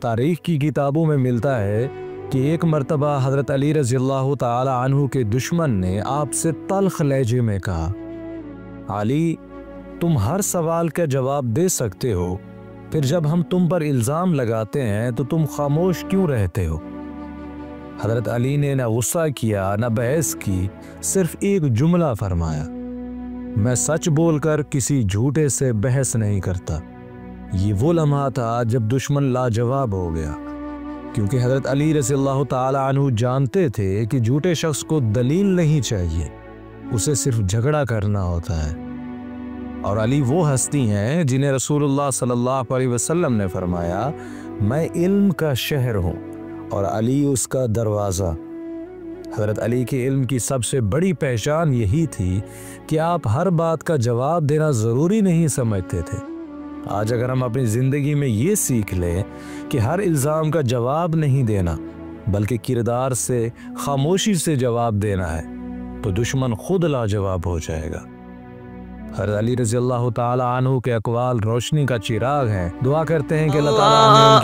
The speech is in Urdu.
تاریخ کی کتابوں میں ملتا ہے کہ ایک مرتبہ حضرت علی رضی اللہ تعالی عنہ کے دشمن نے آپ سے تلخ لہجے میں کہا، علی تم ہر سوال کا جواب دے سکتے ہو، پھر جب ہم تم پر الزام لگاتے ہیں تو تم خاموش کیوں رہتے ہو؟ حضرت علی نے نہ غصہ کیا نہ بحث کی، صرف ایک جملہ فرمایا، میں سچ بول کر کسی جھوٹے سے بحث نہیں کرتا۔ یہ وہ لمحہ تھا جب دشمن لاجواب ہو گیا، کیونکہ حضرت علی رضی اللہ تعالی عنہ جانتے تھے کہ جھوٹے شخص کو دلیل نہیں چاہیے، اسے صرف جھگڑا کرنا ہوتا ہے۔ اور علی وہ ہستی ہیں جنہیں رسول اللہ صلی اللہ علیہ وسلم نے فرمایا، میں علم کا شہر ہوں اور علی اس کا دروازہ۔ حضرت علی کے علم کی سب سے بڑی پہچان یہی تھی کہ آپ ہر بات کا جواب دینا ضروری نہیں سمجھتے تھے۔ آج اگر ہم اپنی زندگی میں یہ سیکھ لیں کہ ہر الزام کا جواب نہیں دینا بلکہ کردار سے، خاموشی سے جواب دینا ہے، تو دشمن خود لاجواب ہو جائے گا۔ حضرت علی رضی اللہ تعالی عنہ کے اقوال روشنی کا چراغ ہیں۔ دعا کرتے ہیں کہ اللہ تعالیٰ